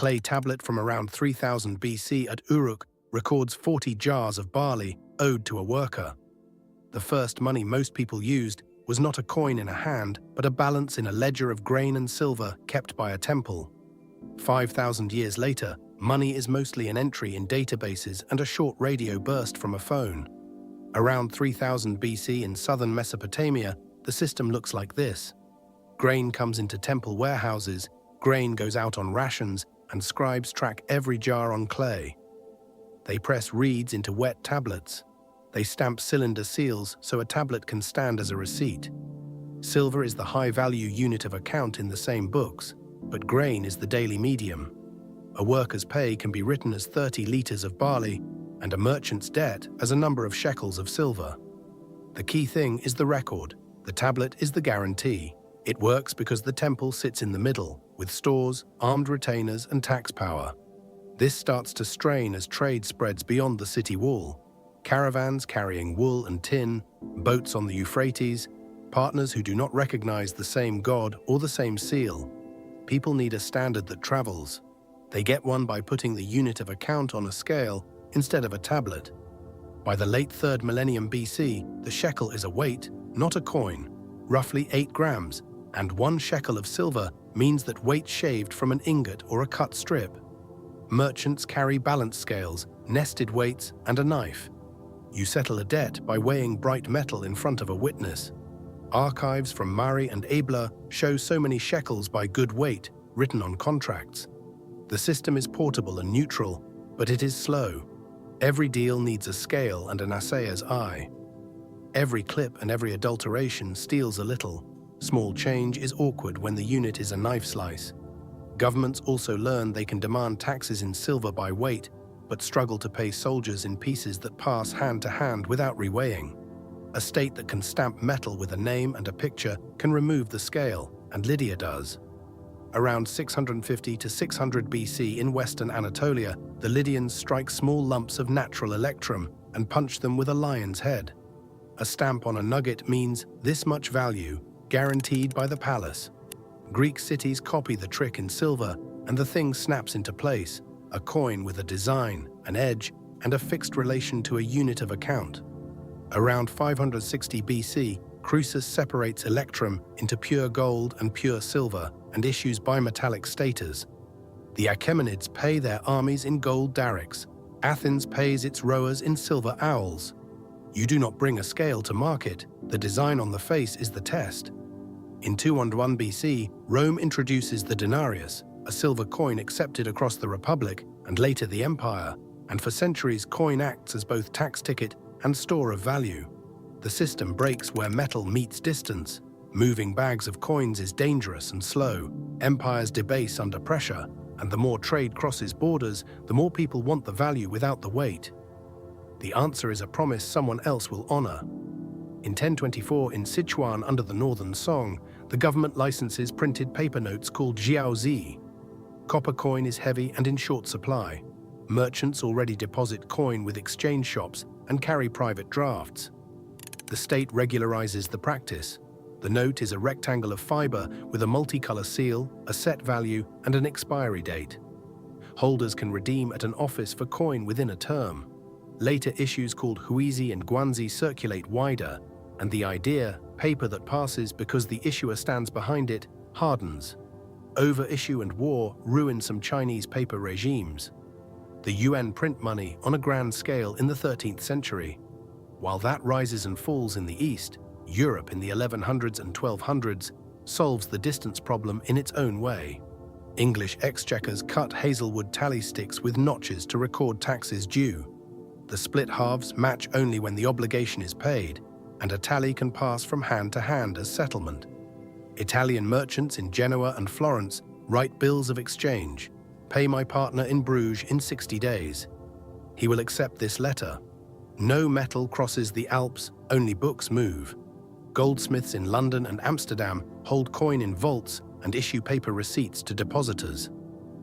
clay tablet from around 3000 BC at Uruk records 40 jars of barley owed to a worker. The first money most people used was not a coin in a hand, but a balance in a ledger of grain and silver kept by a temple. 5,000 years later, money is mostly an entry in databases and a short radio burst from a phone. Around 3000 BC in southern Mesopotamia, the system looks like this. Grain comes into temple warehouses, grain goes out on rations, and scribes track every jar on clay. They press reeds into wet tablets. They stamp cylinder seals so a tablet can stand as a receipt. Silver is the high-value unit of account in the same books, but grain is the daily medium. A worker's pay can be written as 30 liters of barley, and a merchant's debt as a number of shekels of silver. The key thing is the record. The tablet is the guarantee. It works because the temple sits in the middle, with stores, armed retainers, and tax power. This starts to strain as trade spreads beyond the city wall. Caravans carrying wool and tin, boats on the Euphrates, partners who do not recognize the same god or the same seal. People need a standard that travels. They get one by putting the unit of account on a scale instead of a tablet. By the late 3rd millennium BC, the shekel is a weight, not a coin, roughly 8 grams, and 1 shekel of silver means that weight shaved from an ingot or a cut strip. Merchants carry balance scales, nested weights, and a knife. You settle a debt by weighing bright metal in front of a witness. Archives from Mari and Ebla show so many shekels by good weight, written on contracts. The system is portable and neutral, but it is slow. Every deal needs a scale and an assayer's eye. Every clip and every adulteration steals a little. Small change is awkward when the unit is a knife slice. Governments also learn they can demand taxes in silver by weight, but struggle to pay soldiers in pieces that pass hand to hand without reweighing. A state that can stamp metal with a name and a picture can remove the scale, and Lydia does. Around 650 to 600 BC in Western Anatolia, the Lydians strike small lumps of natural electrum and punch them with a lion's head. A stamp on a nugget means this much value, guaranteed by the palace. Greek cities copy the trick in silver, and the thing snaps into place, a coin with a design, an edge, and a fixed relation to a unit of account. Around 560 BC, Croesus separates electrum into pure gold and pure silver and issues bimetallic status. The Achaemenids pay their armies in gold darics. Athens pays its rowers in silver owls. You do not bring a scale to market. The design on the face is the test. In 201 BC, Rome introduces the denarius, a silver coin accepted across the Republic and later the Empire, and for centuries coin acts as both tax ticket and store of value. The system breaks where metal meets distance. Moving bags of coins is dangerous and slow. Empires debase under pressure, and the more trade crosses borders, the more people want the value without the weight. The answer is a promise someone else will honor. In 1024 in Sichuan under the Northern Song, the government licenses printed paper notes called jiaozi. Copper coin is heavy and in short supply. Merchants already deposit coin with exchange shops and carry private drafts. The state regularizes the practice. The note is a rectangle of fiber with a multicolor seal, a set value, and an expiry date. Holders can redeem at an office for coin within a term. Later issues called huizi and guanzi circulate wider, and the idea, paper that passes because the issuer stands behind it, hardens. Overissue and war ruin some Chinese paper regimes. The yuan print money on a grand scale in the 13th century. While that rises and falls in the East, Europe in the 1100s and 1200s solves the distance problem in its own way. English exchequers cut hazelwood tally sticks with notches to record taxes due. The split halves match only when the obligation is paid, and a tally can pass from hand to hand as settlement. Italian merchants in Genoa and Florence write bills of exchange. Pay my partner in Bruges in 60 days. He will accept this letter. No metal crosses the Alps, only books move. Goldsmiths in London and Amsterdam hold coin in vaults and issue paper receipts to depositors.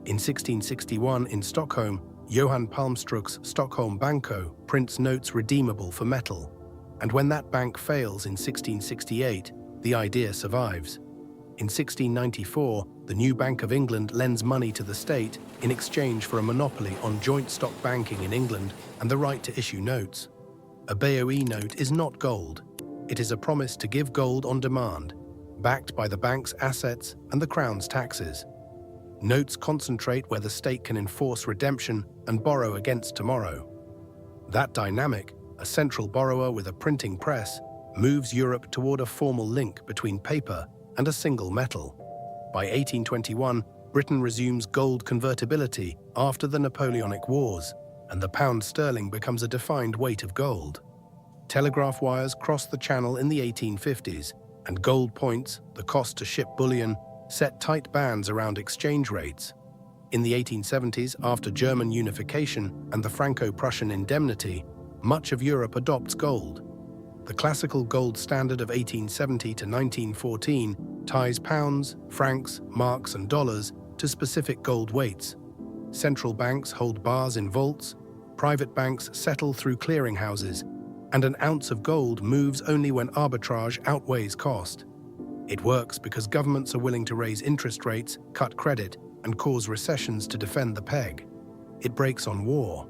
In 1661 in Stockholm, Johan Palmstruck's Stockholm Banco prints notes redeemable for metal. And when that bank fails in 1668, the idea survives. In 1694, the new Bank of England lends money to the state in exchange for a monopoly on joint stock banking in England and the right to issue notes. A BOE note is not gold. It is a promise to give gold on demand, backed by the bank's assets and the Crown's taxes. Notes concentrate where the state can enforce redemption and borrow against tomorrow. That dynamic, a central borrower with a printing press, moves Europe toward a formal link between paper and a single metal. By 1821, Britain resumes gold convertibility after the Napoleonic Wars, and the pound sterling becomes a defined weight of gold. Telegraph wires cross the Channel in the 1850s, and gold points, the cost to ship bullion, set tight bands around exchange rates. In the 1870s, after German unification and the Franco-Prussian indemnity, much of Europe adopts gold. The classical gold standard of 1870 to 1914 ties pounds, francs, marks, and dollars to specific gold weights. Central banks hold bars in vaults, private banks settle through clearinghouses, and an ounce of gold moves only when arbitrage outweighs cost. It works because governments are willing to raise interest rates, cut credit, and cause recessions to defend the peg. It breaks on war.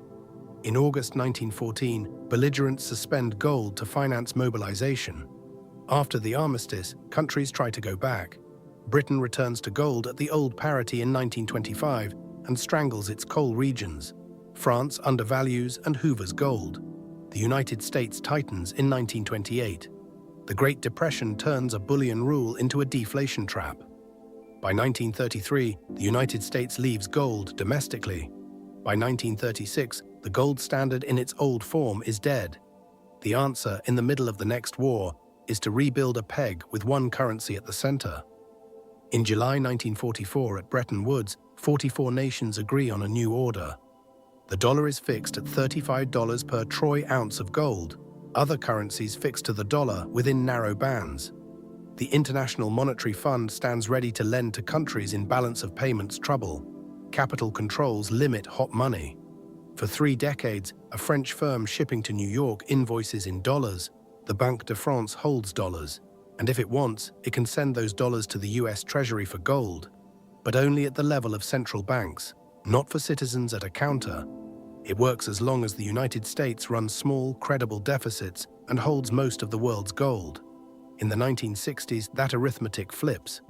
In August 1914, belligerents suspend gold to finance mobilization. After the armistice, countries try to go back. Britain returns to gold at the old parity in 1925 and strangles its coal regions. France undervalues and hoovers gold. The United States tightens in 1928. The Great Depression turns a bullion rule into a deflation trap. By 1933, the United States leaves gold domestically. By 1936, the gold standard in its old form is dead. The answer in the middle of the next war is to rebuild a peg with one currency at the center. In July 1944 at Bretton Woods, 44 nations agree on a new order. The dollar is fixed at $35 per troy ounce of gold. Other currencies fixed to the dollar within narrow bands. The International Monetary Fund stands ready to lend to countries in balance of payments trouble. Capital controls limit hot money. For 3 decades, a French firm shipping to New York invoices in dollars. The Banque de France holds dollars, and if it wants, it can send those dollars to the US Treasury for gold, but only at the level of central banks, not for citizens at a counter. It works as long as the United States runs small, credible deficits and holds most of the world's gold. In the 1960s, that arithmetic flips.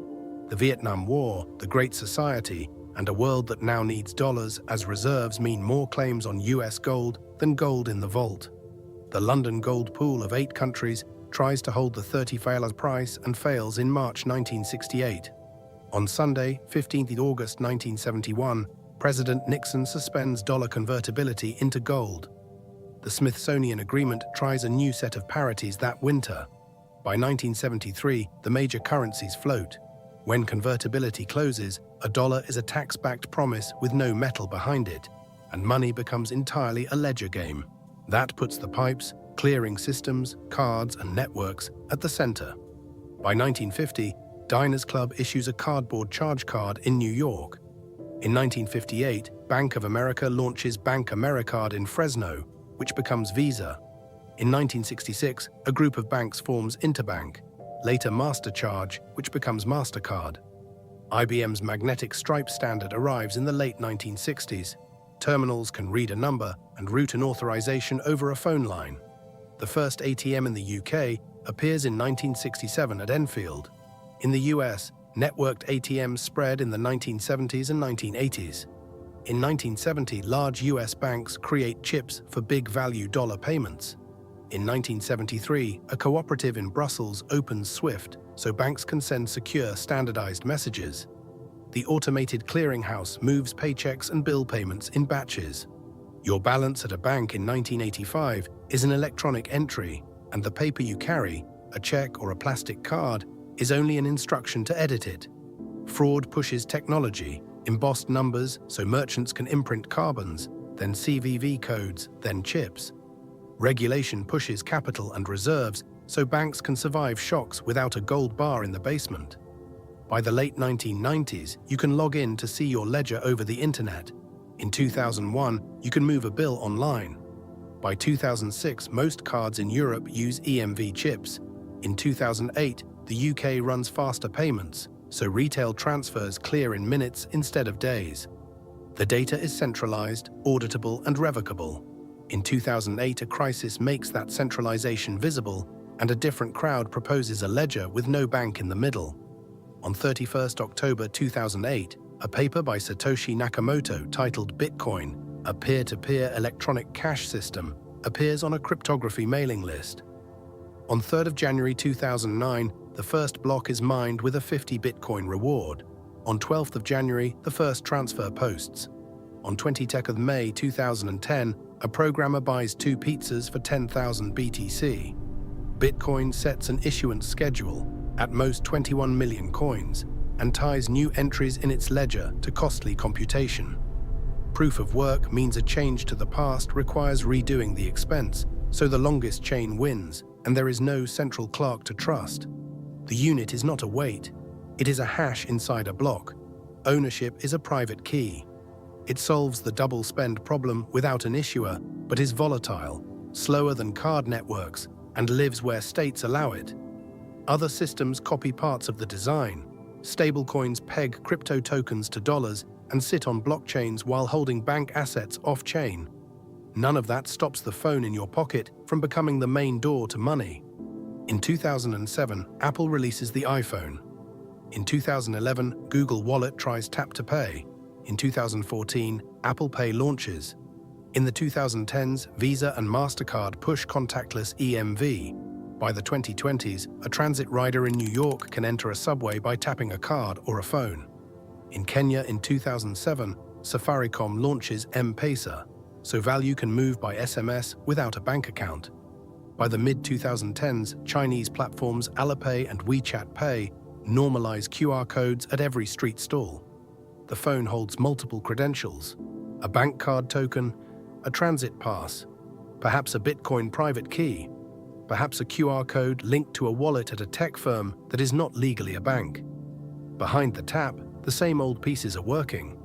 The Vietnam War, the Great Society, and a world that now needs dollars as reserves mean more claims on US gold than gold in the vault. The London gold pool of 8 countries tries to hold the $30 price and fails in March 1968. On Sunday, 15th August 1971, President Nixon suspends dollar convertibility into gold. The Smithsonian Agreement tries a new set of parities that winter. By 1973, the major currencies float. When convertibility closes, a dollar is a tax-backed promise with no metal behind it, and money becomes entirely a ledger game. That puts the pipes, clearing systems, cards, and networks at the center. By 1950, Diners Club issues a cardboard charge card in New York. In 1958, Bank of America launches Bank Americard in Fresno, which becomes Visa. In 1966, a group of banks forms Interbank, later MasterCharge, which becomes MasterCard. IBM's magnetic stripe standard arrives in the late 1960s. Terminals can read a number and route an authorization over a phone line. The first ATM in the UK appears in 1967 at Enfield. In the US, networked ATMs spread in the 1970s and 1980s. In 1970, large US banks create chips for big-value dollar payments. In 1973, a cooperative in Brussels opens SWIFT so banks can send secure, standardized messages. The automated clearinghouse moves paychecks and bill payments in batches. Your balance at a bank in 1985 is an electronic entry, and the paper you carry, a check or a plastic card, is only an instruction to edit it. Fraud pushes technology, embossed numbers so merchants can imprint carbons, then CVV codes, then chips. Regulation pushes capital and reserves so banks can survive shocks without a gold bar in the basement. By the late 1990s, you can log in to see your ledger over the internet. In 2001, you can move a bill online. By 2006, most cards in Europe use EMV chips. In 2008, the UK runs faster payments. so retail transfers clear in minutes instead of days. The data is centralized, auditable, and revocable. In 2008, a crisis makes that centralization visible, and a different crowd proposes a ledger with no bank in the middle. On 31st October 2008, a paper by Satoshi Nakamoto titled Bitcoin, a peer-to-peer electronic cash system, appears on a cryptography mailing list. On 3rd of January 2009, the first block is mined with a 50 Bitcoin reward. On 12th of January, the first transfer posts. On 22nd of May 2010, a programmer buys 2 pizzas for 10,000 BTC. Bitcoin sets an issuance schedule, at most 21 million coins, and ties new entries in its ledger to costly computation. Proof of work means a change to the past requires redoing the expense, so the longest chain wins, and there is no central clerk to trust. The unit is not a weight, it is a hash inside a block. Ownership is a private key. It solves the double spend problem without an issuer, but is volatile, slower than card networks, and lives where states allow it. Other systems copy parts of the design. Stablecoins peg crypto tokens to dollars and sit on blockchains while holding bank assets off-chain. None of that stops the phone in your pocket from becoming the main door to money. In 2007, Apple releases the iPhone. In 2011, Google Wallet tries Tap to Pay. In 2014, Apple Pay launches. In the 2010s, Visa and MasterCard push contactless EMV. By the 2020s, a transit rider in New York can enter a subway by tapping a card or a phone. In Kenya in 2007, Safaricom launches M-Pesa, so value can move by SMS without a bank account. By the mid-2010s, Chinese platforms Alipay and WeChat Pay normalize QR codes at every street stall. The phone holds multiple credentials: a bank card token, a transit pass, perhaps a Bitcoin private key, perhaps a QR code linked to a wallet at a tech firm that is not legally a bank. Behind the tap, the same old pieces are working.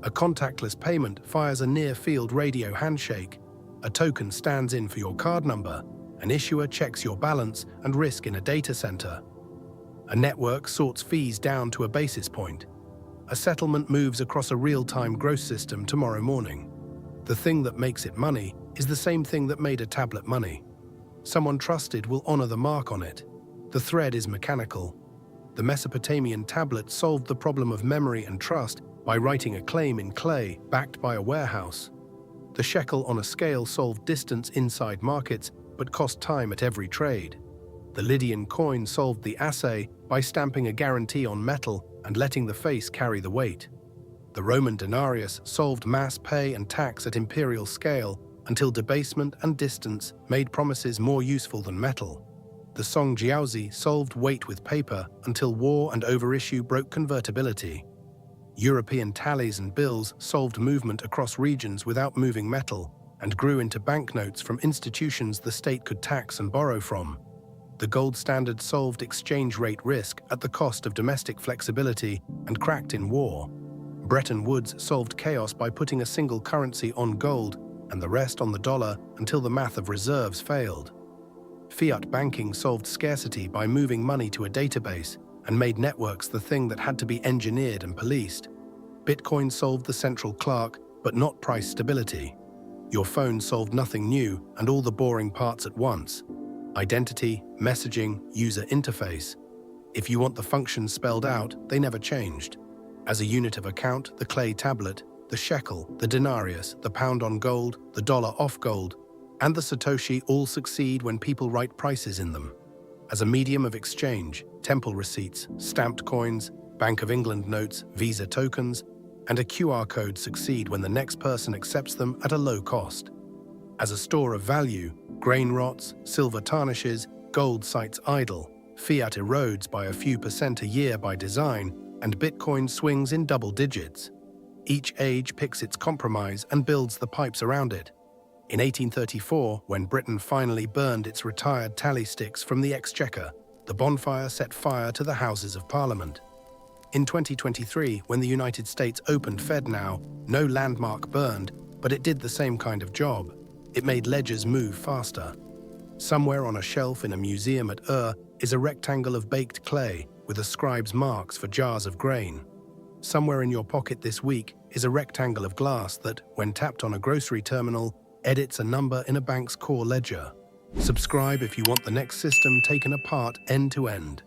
A contactless payment fires a near-field radio handshake. A token stands in for your card number. An issuer checks your balance and risk in a data center. A network sorts fees down to a basis point. A settlement moves across a real-time gross system tomorrow morning. The thing that makes it money is the same thing that made a tablet money. Someone trusted will honor the mark on it. The thread is mechanical. The Mesopotamian tablet solved the problem of memory and trust by writing a claim in clay backed by a warehouse. The shekel on a scale solved distance inside markets but cost time at every trade. The Lydian coin solved the assay by stamping a guarantee on metal and letting the face carry the weight. The Roman denarius solved mass pay and tax at imperial scale until debasement and distance made promises more useful than metal. The Song Jiaozi solved weight with paper until war and overissue broke convertibility. European tallies and bills solved movement across regions without moving metal and grew into banknotes from institutions the state could tax and borrow from. The gold standard solved exchange rate risk at the cost of domestic flexibility and cracked in war. Bretton Woods solved chaos by putting a single currency on gold and the rest on the dollar until the math of reserves failed. Fiat banking solved scarcity by moving money to a database and made networks the thing that had to be engineered and policed. Bitcoin solved the central clerk, but not price stability. Your phone solved nothing new and all the boring parts at once: identity, messaging, user interface. If you want the functions spelled out, they never changed. As a unit of account, the clay tablet, the shekel, the denarius, the pound on gold, the dollar off gold, and the Satoshi all succeed when people write prices in them. As a medium of exchange, temple receipts, stamped coins, Bank of England notes, Visa tokens, and a QR code succeed when the next person accepts them at a low cost. As a store of value, grain rots, silver tarnishes, gold sites idle, fiat erodes by a few percent a year by design, and Bitcoin swings in double digits. Each age picks its compromise and builds the pipes around it. In 1834, when Britain finally burned its retired tally sticks from the exchequer, the bonfire set fire to the Houses of Parliament. In 2023, when the United States opened FedNow, no landmark burned, but it did the same kind of job. It made ledgers move faster. Somewhere on a shelf in a museum at Uruk is a rectangle of baked clay, with a scribe's marks for jars of grain. Somewhere in your pocket this week is a rectangle of glass that, when tapped on a grocery terminal, edits a number in a bank's core ledger. Subscribe if you want the next system taken apart end to end.